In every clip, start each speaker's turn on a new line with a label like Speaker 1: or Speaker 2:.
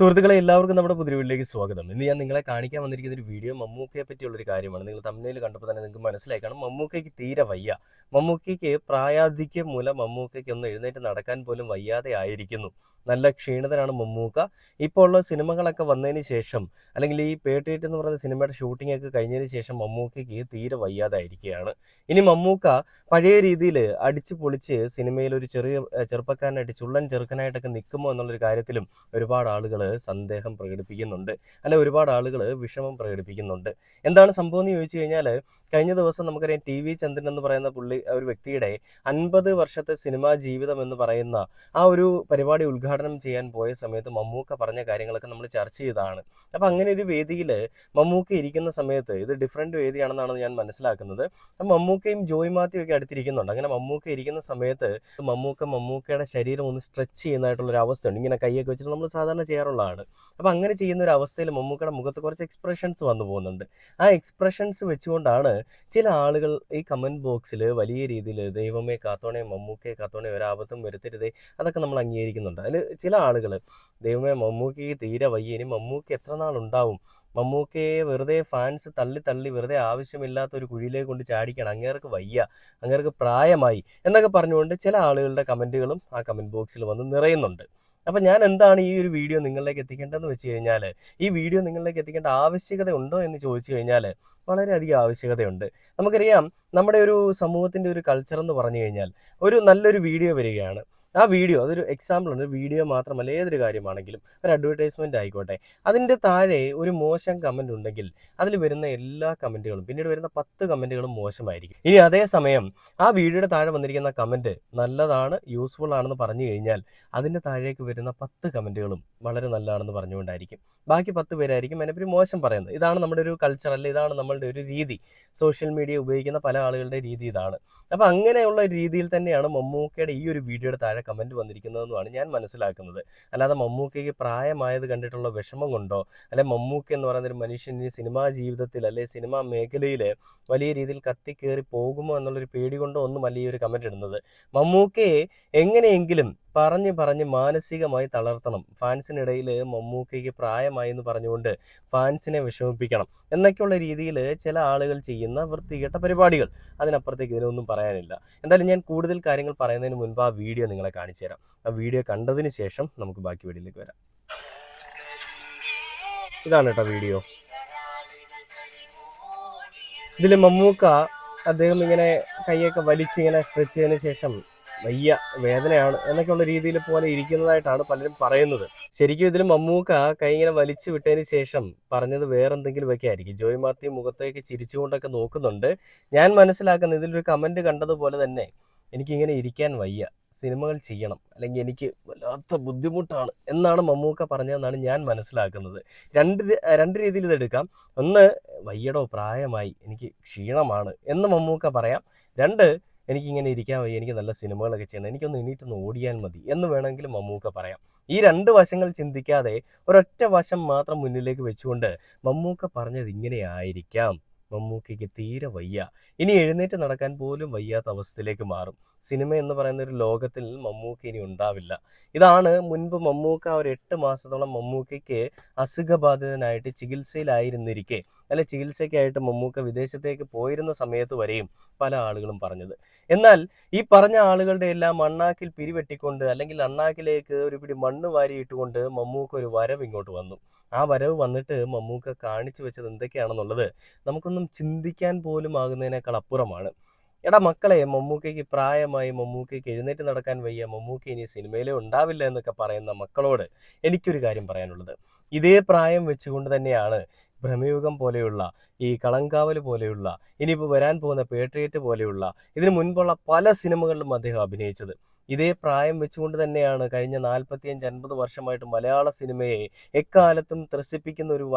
Speaker 1: സുഹൃത്തുക്കളെ എല്ലാവർക്കും നമ്മുടെ പുതിയ വീട്ടിലേക്ക് സ്വാഗതം. ഇന്ന് ഞാൻ നിങ്ങളെ കാണിക്കാൻ വന്നിരിക്കുന്ന ഒരു വീഡിയോ മമ്മൂക്കയെ പറ്റിയുള്ളൊരു കാര്യമാണ്. നിങ്ങൾ തമ്മിൽ കണ്ടപ്പോൾ തന്നെ നിങ്ങൾക്ക് മനസ്സിലായി കാണും, മമ്മൂക്കയ്ക്ക് തീരെ വയ്യ. മമ്മൂക്കയ്ക്ക് പ്രായാധിക്യം മൂലം മമ്മൂക്കയ്ക്ക് ഒന്ന് എഴുന്നേറ്റ് നടക്കാൻ പോലും വയ്യാതെ ആയിരിക്കുന്നു. നല്ല ക്ഷീണിതനാണ് മമ്മൂക്ക. ഇപ്പോൾ ഉള്ള സിനിമകളൊക്കെ വന്നതിന് ശേഷം, അല്ലെങ്കിൽ ഈ പേട്ടേറ്റ് എന്ന് പറയുന്ന സിനിമയുടെ ഷൂട്ടിംഗ് ഒക്കെ കഴിഞ്ഞതിന് ശേഷം മമ്മൂക്കയ്ക്ക് തീരെ വയ്യാതെ ആയിരിക്കുകയാണ്. ഇനി മമ്മൂക്ക പഴയ രീതിയിൽ അടിച്ചു പൊളിച്ച് സിനിമയിൽ ഒരു ചെറുപ്പക്കാരനായിട്ട് ചുള്ളൻ ചെറുക്കനായിട്ടൊക്കെ നിൽക്കുമോ എന്നുള്ളൊരു കാര്യത്തിലും ഒരുപാട് ആളുകൾ സന്ദേഹം പ്രകടിപ്പിക്കുന്നുണ്ട്. അല്ല, ഒരുപാട് ആളുകൾ വിഷമം പ്രകടിപ്പിക്കുന്നുണ്ട്. എന്താണ് സംഭവം എന്ന് ചോദിച്ചു കഴിഞ്ഞാൽ, കഴിഞ്ഞ ദിവസം നമുക്കറിയാം ടി വി ചന്ദ്രൻ എന്ന് പറയുന്ന ഒരു വ്യക്തിയുടെ 50 വർഷത്തെ സിനിമാ ജീവിതം എന്ന് പറയുന്ന ആ ഒരു പരിപാടി ഉദ്ഘാടനം ചെയ്യാൻ പോയ സമയത്ത് മമ്മൂക്ക പറഞ്ഞ കാര്യങ്ങളൊക്കെ നമ്മൾ ചർച്ച ചെയ്തതാണ്. അപ്പം അങ്ങനെ ഒരു വേദിയിൽ മമ്മൂക്ക ഇരിക്കുന്ന സമയത്ത്, ഇത് ഡിഫറൻറ്റ് വേദിയാണെന്നാണ് ഞാൻ മനസ്സിലാക്കുന്നത്, മമ്മൂക്കയും ജോയ് മാത്യു ഒക്കെ അടുത്തിരിക്കുന്നുണ്ട്. അങ്ങനെ മമ്മൂക്ക ഇരിക്കുന്ന സമയത്ത് മമ്മൂക്കയുടെ ശരീരം ഒന്ന് സ്ട്രെച്ച് ചെയ്യുന്നതായിട്ടുള്ളൊരു അവസ്ഥയുണ്ട്. ഇങ്ങനെ കൈയൊക്കെ വെച്ചിട്ട് നമ്മൾ സാധാരണ ചെയ്യാറുള്ളതാണ്. അപ്പോൾ അങ്ങനെ ചെയ്യുന്ന ഒരു അവസ്ഥയിൽ മമ്മൂക്കയുടെ മുഖത്ത് കുറച്ച് എക്സ്പ്രഷൻസ് വന്നു പോകുന്നുണ്ട്. ആ എക്സ്പ്രഷൻസ് വെച്ചുകൊണ്ടാണ് ചില ആളുകൾ ഈ കമൻറ്റ് ബോക്സിൽ വലിയ രീതിയിൽ ദൈവമേ കാത്തോണേ, മമ്മൂക്കയെ കാത്തോണേ, ഒരാപത്തും വരുത്തരുതേ, അതൊക്കെ നമ്മൾ അംഗീകരിക്കുന്നുണ്ട്. അതിൽ ചില ആളുകൾ ദൈവമേ മമ്മൂക്കയ്ക്ക് തീരെ വയ്യ, ഇനി മമ്മൂക്ക എത്ര നാളുണ്ടാവും, മമ്മൂക്കയെ വെറുതെ ഫാൻസ് തള്ളി തള്ളി വെറുതെ ആവശ്യമില്ലാത്ത ഒരു കുഴിയിലേക്ക് കൊണ്ട് ചാടിക്കണം, അങ്ങേർക്ക് വയ്യ, അങ്ങേർക്ക് പ്രായമായി എന്നൊക്കെ പറഞ്ഞുകൊണ്ട് ചില ആളുകളുടെ കമൻറ്റുകളും ആ കമൻറ്റ് ബോക്സിൽ വന്ന് നിറയുന്നുണ്ട്. അപ്പം ഞാൻ എന്താണ് ഈ ഒരു വീഡിയോ നിങ്ങളിലേക്ക് എത്തിക്കേണ്ടതെന്ന് വെച്ച് കഴിഞ്ഞാൽ, ഈ വീഡിയോ നിങ്ങളിലേക്ക് എത്തിക്കേണ്ട ആവശ്യകത ഉണ്ടോ എന്ന് ചോദിച്ചു കഴിഞ്ഞാൽ വളരെയധികം ആവശ്യകതയുണ്ട്. നമുക്കറിയാം, നമ്മുടെ ഒരു സമൂഹത്തിൻ്റെ ഒരു കൾച്ചർ എന്ന് പറഞ്ഞു കഴിഞ്ഞാൽ, ഒരു നല്ലൊരു വീഡിയോ വരികയാണ്. ആ വീഡിയോ അതൊരു എക്സാമ്പിളാണ്. ഒരു വീഡിയോ മാത്രമല്ല, ഏതൊരു കാര്യമാണെങ്കിലും, ഒരു അഡ്വർടൈസ്മെൻ്റ് ആയിക്കോട്ടെ, അതിൻ്റെ താഴെ ഒരു മോശം കമൻ്റ് ഉണ്ടെങ്കിൽ അതിൽ വരുന്ന എല്ലാ കമൻറ്റുകളും, പിന്നീട് വരുന്ന 10 കമൻറ്റുകളും മോശമായിരിക്കും. ഇനി അതേസമയം ആ വീഡിയോയുടെ താഴെ വന്നിരിക്കുന്ന കമൻറ്റ് നല്ലതാണ്, യൂസ്ഫുൾ ആണെന്ന് പറഞ്ഞു കഴിഞ്ഞാൽ അതിൻ്റെ താഴേക്ക് വരുന്ന 10 കമൻറ്റുകളും വളരെ നല്ലതാണെന്ന് പറഞ്ഞുകൊണ്ടായിരിക്കും. ബാക്കി 10 പേരായിരിക്കും അതിനെപ്പറ്റി മോശം പറയുന്നത്. ഇതാണ് നമ്മുടെ ഒരു കൾച്ചർ, അല്ല ഇതാണ് നമ്മളുടെ ഒരു രീതി. സോഷ്യൽ മീഡിയ ഉപയോഗിക്കുന്ന പല ആളുകളുടെ രീതി ഇതാണ്. അപ്പോൾ അങ്ങനെയുള്ള ഒരു രീതിയിൽ തന്നെയാണ് മമ്മൂക്കയുടെ ഈ ഒരു വീഡിയോയുടെ താഴെ കമൻറ്റ് വന്നിരിക്കുന്നതെന്നാണ് ഞാൻ മനസ്സിലാക്കുന്നത്. അല്ലാതെ മമ്മൂക്കയ്ക്ക് പ്രായമായത് കണ്ടിട്ടുള്ള വിഷമം കൊണ്ടോ, അല്ലെ മമ്മൂക്ക എന്ന് പറയുന്നൊരു മനുഷ്യൻ ഈ സിനിമാ ജീവിതത്തിൽ, അല്ലെ സിനിമാ മേഖലയിൽ വലിയ രീതിയിൽ കത്തിക്കേറി പോകുമോ എന്നുള്ളൊരു പേടി കൊണ്ടോ ഒന്നുമല്ല ഈ ഒരു കമൻറ്റ് ഇടുന്നത്. മമ്മൂക്കയെ എങ്ങനെയെങ്കിലും പറഞ്ഞ് മാനസികമായി തളർത്തണം, ഫാൻസിനിടയിൽ മമ്മൂക്കയ്ക്ക് പ്രായമായി എന്ന് പറഞ്ഞുകൊണ്ട് ഫാൻസിനെ വിഷമിപ്പിക്കണം എന്നൊക്കെയുള്ള രീതിയിൽ ചില ആളുകൾ ചെയ്യുന്ന വൃത്തികെട്ട പരിപാടികൾ. അതിനപ്പുറത്തേക്ക് ഇതിനൊന്നും പറയാനില്ല. എന്തായാലും ഞാൻ കൂടുതൽ കാര്യങ്ങൾ പറയുന്നതിന് മുൻപ് ആ വീഡിയോ നിങ്ങളെ കാണിച്ചു തരാം. ആ വീഡിയോ കണ്ടതിന് ശേഷം നമുക്ക് ബാക്കി വീഡിയോയിലേക്ക് വരാം. ഇതാണ് കേട്ടോ വീഡിയോ. ഇതിൽ മമ്മൂക്ക അദ്ദേഹം ഇങ്ങനെ കൈയൊക്കെ വലിച്ചിങ്ങനെ സ്ട്രെച്ച് ചെയ്തതിന് ശേഷം വയ്യ, വേദനയാണ് എന്നൊക്കെയുള്ള രീതിയിൽ പോലെ ഇരിക്കുന്നതായിട്ടാണ് പലരും പറയുന്നത്. ശരിക്കും ഇതിൽ മമ്മൂക്ക കൈ ഇങ്ങനെ വലിച്ചു വിട്ടതിന് ശേഷം പറഞ്ഞത് വേറെന്തെങ്കിലുമൊക്കെ ആയിരിക്കും. ജോയ് മാത്യു മുഖത്തേക്ക് ചിരിച്ചുകൊണ്ടൊക്കെ നോക്കുന്നുണ്ട്. ഞാൻ മനസ്സിലാക്കുന്നത്, ഇതിലൊരു കമൻറ്റ് കണ്ടതുപോലെ തന്നെ എനിക്കിങ്ങനെ ഇരിക്കാൻ വയ്യ, സിനിമകൾ ചെയ്യണം, അല്ലെങ്കിൽ എനിക്ക് വല്ലാത്ത ബുദ്ധിമുട്ടാണ് എന്നാണ് മമ്മൂക്ക പറഞ്ഞതെന്നാണ് ഞാൻ മനസ്സിലാക്കുന്നത്. രണ്ട് രീതിയിൽ ഇതെടുക്കാം. ഒന്ന്, വയ്യടോ പ്രായമായി, എനിക്ക് ക്ഷീണമാണ് എന്ന് മമ്മൂക്ക പറയാം. രണ്ട്, എനിക്കിങ്ങനെ ഇരിക്കാൻ വയ്യ, എനിക്ക് നല്ല സിനിമകളൊക്കെ ചെയ്യണം, എനിക്കൊന്ന് എണീറ്റൊന്ന് ഓടിയാൽ മതി എന്ന് വേണമെങ്കിലും മമ്മൂക്ക പറയാം. ഈ രണ്ട് വശങ്ങൾ ചിന്തിക്കാതെ ഒരൊറ്റ വശം മാത്രം മുന്നിലേക്ക് വെച്ചുകൊണ്ട് മമ്മൂക്ക പറഞ്ഞത് ഇങ്ങനെയായിരിക്കാം, മമ്മൂക്കയ്ക്ക് തീരെ വയ്യ, ഇനി എഴുന്നേറ്റ് നടക്കാൻ പോലും വയ്യാത്ത അവസ്ഥയിലേക്ക് മാറും, സിനിമ എന്ന് പറയുന്ന ഒരു ലോകത്തിൽ മമ്മൂക്ക ഇനി ഉണ്ടാവില്ല. ഇതാണ് മുൻപ് മമ്മൂക്ക ഒരു 8 മാസത്തോളം മമ്മൂക്കയ്ക്ക് അസുഖബാധിതനായിട്ട് ചികിത്സയിലായിരുന്നിരിക്കെ, അല്ലെ ചികിത്സയ്ക്കായിട്ട് മമ്മൂക്ക വിദേശത്തേക്ക് പോയിരുന്ന സമയത്ത് വരെയും പല ആളുകളും പറഞ്ഞത്. എന്നാൽ ഈ പറഞ്ഞ ആളുകളുടെ എല്ലാം അണ്ണാക്കിൽ പിരിവെട്ടിക്കൊണ്ട്, അല്ലെങ്കിൽ അണ്ണാക്കിലേക്ക് ഒരു പിടി മണ്ണ് വാരിയിട്ടുകൊണ്ട് മമ്മൂക്ക ഒരു വരവ് ഇങ്ങോട്ട് വന്നു. ആ വരവ് വന്നിട്ട് മമ്മൂക്ക കാണിച്ചു വെച്ചത് എന്തൊക്കെയാണെന്നുള്ളത് നമുക്കൊന്നും ചിന്തിക്കാൻ പോലും ആകുന്നതിനേക്കാൾ അപ്പുറമാണ്. എടാ മക്കളെ, മമ്മൂക്കയ്ക്ക് പ്രായമായി, മമ്മൂക്കയ്ക്ക് എഴുന്നേറ്റ് നടക്കാൻ വയ്യ, മമ്മൂക്ക ഇനി സിനിമയിലേ ഉണ്ടാവില്ല എന്നൊക്കെ പറയുന്ന മക്കളോട് എനിക്കൊരു കാര്യം പറയാനുള്ളത്, ഇതേ പ്രായം വെച്ചുകൊണ്ട് തന്നെയാണ് ഭ്രമയുഗം പോലെയുള്ള, ഈ കളങ്കാവൽ പോലെയുള്ള, ഇനിയിപ്പോൾ വരാൻ പോകുന്ന പേട്രിയറ്റ് പോലെയുള്ള, ഇതിനു മുൻപുള്ള പല സിനിമകളിലും അദ്ദേഹം അഭിനയിച്ചത്. ഇതേ പ്രായം വെച്ചുകൊണ്ട് തന്നെയാണ് കഴിഞ്ഞ 45-50 വർഷമായിട്ട് മലയാള സിനിമയെ എക്കാലത്തും ത്രസിപ്പിക്കുന്ന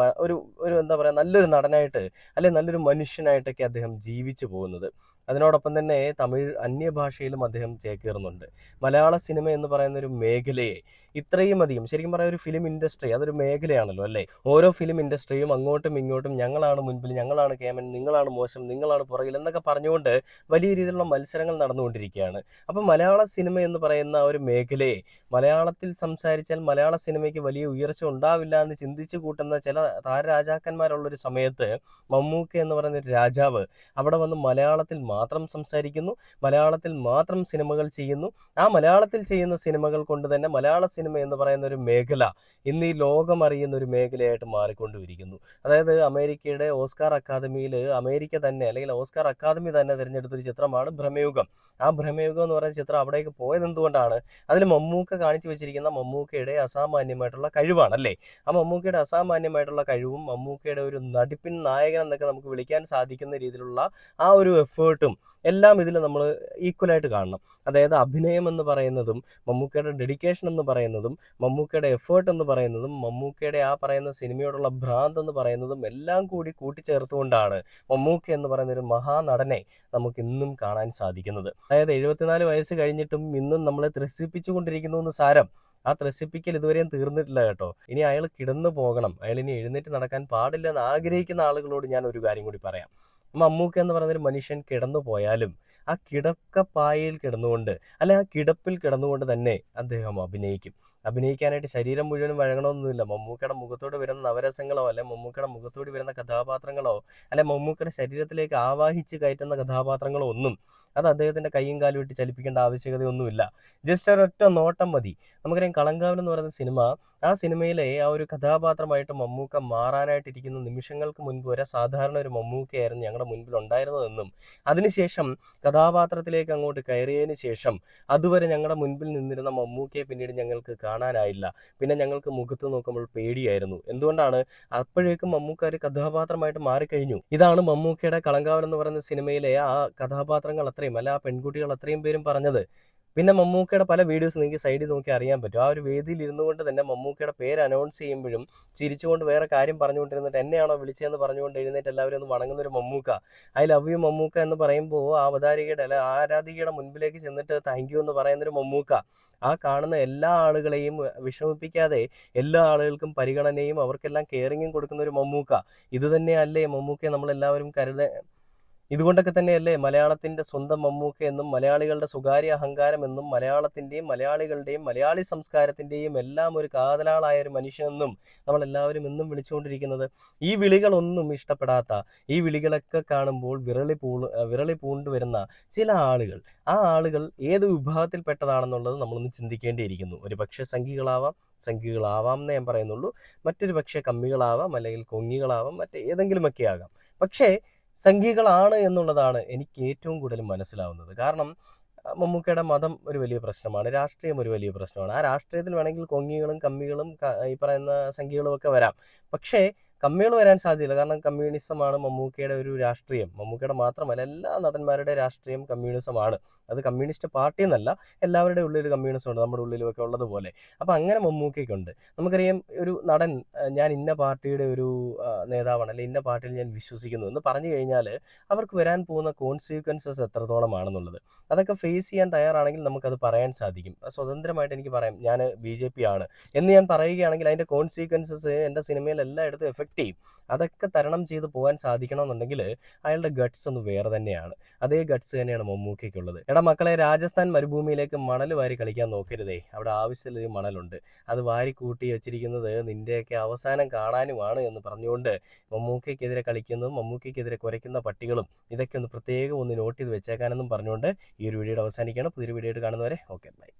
Speaker 1: ഒരു എന്താ പറയുക, നല്ലൊരു നടനായിട്ട്, അല്ലെ നല്ലൊരു മനുഷ്യനായിട്ടൊക്കെ അദ്ദേഹം ജീവിച്ചു പോകുന്നത്. അതിനോടൊപ്പം തന്നെ തമിഴ് അന്യഭാഷയിലും അദ്ദേഹം ചേക്കേറുന്നുണ്ട്. മലയാള സിനിമ എന്ന് പറയുന്ന ഒരു മേഖലയെ ഇത്രയും അധികം ശരിക്കും പറയാം ഒരു ഫിലിം ഇൻഡസ്ട്രി അതൊരു മേഖലയാണല്ലോ അല്ലേ? ഓരോ ഫിലിം ഇൻഡസ്ട്രിയും അങ്ങോട്ടും ഇങ്ങോട്ടും ഞങ്ങളാണ് മുൻപിൽ, ഞങ്ങളാണ് കേമൻ, നിങ്ങളാണ് മോശം, നിങ്ങളാണ് പുറകിൽ എന്നൊക്കെ പറഞ്ഞുകൊണ്ട് വലിയ രീതിയിലുള്ള മത്സരങ്ങൾ നടന്നുകൊണ്ടിരിക്കുകയാണ്. അപ്പം മലയാള സിനിമ എന്ന് പറയുന്ന ഒരു മേഖലയെ മലയാളത്തിൽ സംസാരിച്ചാൽ മലയാള സിനിമയ്ക്ക് വലിയ ഉയർച്ച ഉണ്ടാവില്ല എന്ന് ചിന്തിച്ചു കൂട്ടുന്ന ചില താരരാജാക്കന്മാരുള്ളൊരു സമയത്ത് മമ്മൂക്ക എന്ന് പറയുന്ന ഒരു രാജാവ് അവിടെ വന്ന് മലയാളത്തിൽ മാത്രം സംസാരിക്കുന്നു, മലയാളത്തിൽ മാത്രം സിനിമകൾ ചെയ്യുന്നു. ആ മലയാളത്തിൽ ചെയ്യുന്ന സിനിമകൾ കൊണ്ട് തന്നെ മലയാള സിനിമ എന്ന് പറയുന്ന ഒരു മേഖല ഇന്ന് ഈ ലോകം അറിയുന്ന ഒരു മേഖലയായിട്ട് മാറിക്കൊണ്ടിരിക്കുന്നു. അതായത് അമേരിക്കയുടെ ഓസ്കാർ അക്കാദമിയിൽ അമേരിക്ക തന്നെ അല്ലെങ്കിൽ ഓസ്കാർ അക്കാദമി തന്നെ തിരഞ്ഞെടുത്തൊരു ചിത്രമാണ് ഭ്രമയുഗം. ആ ഭ്രമയുഗം എന്ന് പറയുന്ന ചിത്രം അവിടേക്ക് പോയത് എന്തുകൊണ്ടാണ്? അതിൽ മമ്മൂക്ക കാണിച്ചു വെച്ചിരിക്കുന്ന മമ്മൂക്കയുടെ അസാമാന്യമായിട്ടുള്ള കഴിവാണ് അല്ലേ? ആ മമ്മൂക്കയുടെ അസാമാന്യമായിട്ടുള്ള കഴിവും മമ്മൂക്കയുടെ ഒരു നടിപ്പിൻ നായകൻ എന്നൊക്കെ നമുക്ക് വിളിക്കാൻ സാധിക്കുന്ന രീതിയിലുള്ള ആ ഒരു എഫേർട്ടും എല്ലാം ഇതിൽ നമ്മൾ ഈക്വലായിട്ട് കാണണം. അതായത് അഭിനയം എന്ന് പറയുന്നതും മമ്മൂക്കയുടെ ഡെഡിക്കേഷൻ എന്ന് പറയുന്നതും മമ്മൂക്കയുടെ എഫേർട്ട് എന്ന് പറയുന്നതും മമ്മൂക്കയുടെ ആ പറയുന്ന സിനിമയോടുള്ള ഭ്രാന്ത് എന്ന് പറയുന്നതും എല്ലാം കൂടി കൂട്ടിച്ചേർത്തുകൊണ്ടാണ് മമ്മൂക്ക എന്ന് പറയുന്ന ഒരു മഹാനടനെ നമുക്ക് ഇന്നും കാണാൻ സാധിക്കുന്നത്. അതായത് 74 വയസ്സ് കഴിഞ്ഞിട്ടും ഇന്നും നമ്മളെ ത്രസിപ്പിച്ചുകൊണ്ടിരിക്കുന്നു എന്ന് സാരം. ആ ത്രസിപ്പിക്കൽ ഇതുവരെയും തീർന്നിട്ടില്ല കേട്ടോ. ഇനി അയാൾ കിടന്നു പോകണം, അയാൾ ഇനി എഴുന്നേറ്റ് നടക്കാൻ പാടില്ല എന്ന് ആഗ്രഹിക്കുന്ന ആളുകളോട് ഞാൻ ഒരു കാര്യം കൂടി പറയാം. മമ്മൂക്ക എന്ന് പറയുന്നൊരു മനുഷ്യൻ കിടന്നു പോയാലും ആ കിടക്കപ്പായയിൽ കിടന്നുകൊണ്ട് അല്ലെ ആ കിടപ്പിൽ കിടന്നുകൊണ്ട് തന്നെ അദ്ദേഹം അഭിനയിക്കും. അഭിനയിക്കാനായിട്ട് ശരീരം മുഴുവനും വഴങ്ങണമെന്നൊന്നുമില്ല. മമ്മൂക്കയുടെ മുഖത്തോട് വരുന്ന നവരസങ്ങളോ അല്ലെ മമ്മൂക്കയുടെ മുഖത്തോട് വരുന്ന കഥാപാത്രങ്ങളോ അല്ലെ മമ്മൂക്കയുടെ ശരീരത്തിലേക്ക് ആവാഹിച്ച് കയറ്റുന്ന കഥാപാത്രങ്ങളോ ഒന്നും അത് അദ്ദേഹത്തിൻ്റെ കൈയും കാലും ഇട്ട് ചലിപ്പിക്കേണ്ട ആവശ്യകതയൊന്നുമില്ല. ജസ്റ്റ് ഒരൊറ്റ നോട്ടം മതി. നമുക്കറിയാം കളങ്കാവൽ എന്ന് പറയുന്ന സിനിമ, ആ സിനിമയിലെ ആ ഒരു കഥാപാത്രമായിട്ട് മമ്മൂക്ക മാറാനായിട്ടിരിക്കുന്ന നിമിഷങ്ങൾക്ക് മുൻപ് വരെ സാധാരണ ഒരു മമ്മൂക്കയായിരുന്നു ഞങ്ങളുടെ മുൻപിൽ ഉണ്ടായിരുന്നതെന്നും അതിനുശേഷം കഥാപാത്രത്തിലേക്ക് അങ്ങോട്ട് കയറിയതിന് ശേഷം അതുവരെ ഞങ്ങളുടെ മുൻപിൽ നിന്നിരുന്ന മമ്മൂക്കയെ പിന്നീട് ഞങ്ങൾക്ക് കാണാനായില്ല. പിന്നെ ഞങ്ങൾക്ക് മുഖത്ത് നോക്കുമ്പോൾ പേടിയായിരുന്നു. എന്തുകൊണ്ടാണ്? അപ്പോഴേക്കും മമ്മൂക്ക ഒരു കഥാപാത്രമായിട്ട് മാറിക്കഴിഞ്ഞു. ഇതാണ് മമ്മൂക്കയുടെ കളങ്കാവൽ എന്ന് പറയുന്ന സിനിമയിലെ ആ കഥാപാത്രങ്ങൾ അത്രയും അല്ല ആ പെൺകുട്ടികൾ അത്രയും പേരും പറഞ്ഞത്. പിന്നെ മമ്മൂക്കയുടെ പല വീഡിയോസ് നിങ്ങൾക്ക് സൈഡിൽ നോക്കി അറിയാൻ പറ്റും. ആ ഒരു വേദിയിൽ ഇരുന്നു കൊണ്ട് തന്നെ മമ്മൂക്കയുടെ പേര് അനൗൺസ് ചെയ്യുമ്പോഴും ചിരിച്ചുകൊണ്ട് വേറെ കാര്യം പറഞ്ഞുകൊണ്ടിരുന്നിട്ട് എന്നെയാണോ വിളിച്ചതെന്ന് പറഞ്ഞുകൊണ്ട് എഴുന്നേറ്റ് എല്ലാവരും ഒന്ന് വണങ്ങുന്ന ഒരു Mammukka. I love you Mammukka എന്ന് പറയുമ്പോൾ ആ അവതാരികയുടെ അല്ല ആരാധികയുടെ മുൻപിലേക്ക് ചെന്നിട്ട് താങ്ക് യു എന്ന് പറയുന്നൊരു മമ്മൂക്ക. ആ കാണുന്ന എല്ലാ ആളുകളെയും വിഷമിപ്പിക്കാതെ എല്ലാ ആളുകൾക്കും പരിഗണനയും അവർക്കെല്ലാം കെയറിങ്ങും കൊടുക്കുന്ന ഒരു മമ്മൂക്ക. ഇത് തന്നെയല്ലേ മമ്മൂക്കയെ നമ്മളെല്ലാവരും ഇതുകൊണ്ടൊക്കെ തന്നെയല്ലേ മലയാളത്തിൻ്റെ സ്വന്തം മമ്മൂക്ക എന്നും മലയാളികളുടെ സ്വകാര്യ അഹങ്കാരം എന്നും മലയാളത്തിൻ്റെയും മലയാളികളുടെയും മലയാളി സംസ്കാരത്തിൻ്റെയും എല്ലാം ഒരു കാതലാളായ ഒരു മനുഷ്യനെന്നും നമ്മളെല്ലാവരും എന്നും വിളിച്ചുകൊണ്ടിരിക്കുന്നത്? ഈ വിളികളൊന്നും ഇഷ്ടപ്പെടാത്ത, ഈ വിളികളൊക്കെ കാണുമ്പോൾ വിരളി പൂണ്ടുവരുന്ന ചില ആളുകൾ, ആ ആളുകൾ ഏത് വിഭാഗത്തിൽപ്പെട്ടതാണെന്നുള്ളത് നമ്മളൊന്ന് ചിന്തിക്കേണ്ടിയിരിക്കുന്നു. ഒരു പക്ഷേ സംഘികളാവാം എന്നേ ഞാൻ പറയുന്നുള്ളൂ. മറ്റൊരു പക്ഷേ കമ്മികളാവാം, അല്ലെങ്കിൽ കൊങ്ങികളാവാം, മറ്റേതെങ്കിലുമൊക്കെ ആകാം. പക്ഷേ സംഘികളാണ് എന്നുള്ളതാണ് എനിക്ക് ഏറ്റവും കൂടുതൽ മനസ്സിലാവുന്നത്. കാരണം മമ്മൂക്കയുടെ മതം ഒരു വലിയ പ്രശ്നമാണ്, രാഷ്ട്രീയം ഒരു വലിയ പ്രശ്നമാണ്. ആ രാഷ്ട്രീയത്തിൽ വേണമെങ്കിൽ കൊങ്ങികളും കമ്മികളും ഈ പറയുന്ന സംഖ്യകളും ഒക്കെ വരാം. പക്ഷേ കമ്മികൾ വരാൻ സാധ്യതയില്ല. കാരണം കമ്മ്യൂണിസമാണ് മമ്മൂക്കയുടെ ഒരു രാഷ്ട്രീയം. മമ്മൂക്കയുടെ മാത്രമല്ല എല്ലാ നടന്മാരുടെ രാഷ്ട്രീയം കമ്മ്യൂണിസമാണ്. അത് കമ്മ്യൂണിസ്റ്റ് പാർട്ടി എന്നല്ല, എല്ലാവരുടെ ഉള്ളിൽ കമ്മ്യൂണിസം ഉണ്ട്, നമ്മുടെ ഉള്ളിലുമൊക്കെ ഉള്ളതുപോലെ. അപ്പോൾ അങ്ങനെ മമ്മൂക്കയ്ക്കുണ്ട്. നമുക്കറിയാം ഒരു നടൻ ഞാൻ ഇന്ന പാർട്ടിയുടെ ഒരു നേതാവാണ് അല്ലെങ്കിൽ ഇന്ന പാർട്ടിയിൽ ഞാൻ വിശ്വസിക്കുന്നു എന്ന് പറഞ്ഞു കഴിഞ്ഞാൽ അവർക്ക് വരാൻ പോകുന്ന കോൺസിക്വൻസസ് എത്രത്തോളമാണെന്നുള്ളത് അതൊക്കെ ഫേസ് ചെയ്യാൻ തയ്യാറാണെങ്കിൽ നമുക്കത് പറയാൻ സാധിക്കും. സ്വതന്ത്രമായിട്ട് എനിക്ക് പറയാം ഞാൻ BJP ആണ് എന്ന് ഞാൻ പറയുകയാണെങ്കിൽ അതിൻ്റെ കോൺസിക്വൻസസ് എൻ്റെ സിനിമയിൽ എല്ലായിടത്തും എഫക്റ്റ് ചെയ്യും. അതൊക്കെ തരണം ചെയ്ത് പോകാൻ സാധിക്കണമെന്നുണ്ടെങ്കിൽ അയാളുടെ ഗട്ട്സ് ഒന്ന് വേറെ തന്നെയാണ്. അതേ ഗട്ട്സ് തന്നെയാണ് മമ്മൂക്കയ്ക്കുള്ളത്. എടാ മക്കളെ, രാജസ്ഥാൻ മരുഭൂമിയിലേക്ക് മണൽ വാരി കളിക്കാൻ നോക്കരുതേ. അവിടെ ആവശ്യത്തിലധികം മണലുണ്ട്. അത് വാരി കൂട്ടി വെച്ചിരിക്കുന്നത് നിൻ്റെയൊക്കെ അവസാനം കാണാനുമാണ് എന്ന് പറഞ്ഞുകൊണ്ട് മമ്മൂക്കയ്ക്കെതിരെ കളിക്കുന്നതും മമ്മൂക്കയ്ക്കെതിരെ കുരയ്ക്കുന്ന പട്ടികളും ഇതൊക്കെ ഒന്ന് പ്രത്യേകം ഒന്ന് നോട്ട് ചെയ്ത് വെച്ചേക്കാനെന്നും പറഞ്ഞുകൊണ്ട് ഈ ഒരു വീഡിയോയുടെ അവസാനിക്കുകയാണ്. പുതിയൊരു വീഡിയോ ആയിട്ട് കാണുന്നവരെ ഓക്കെ ബൈ.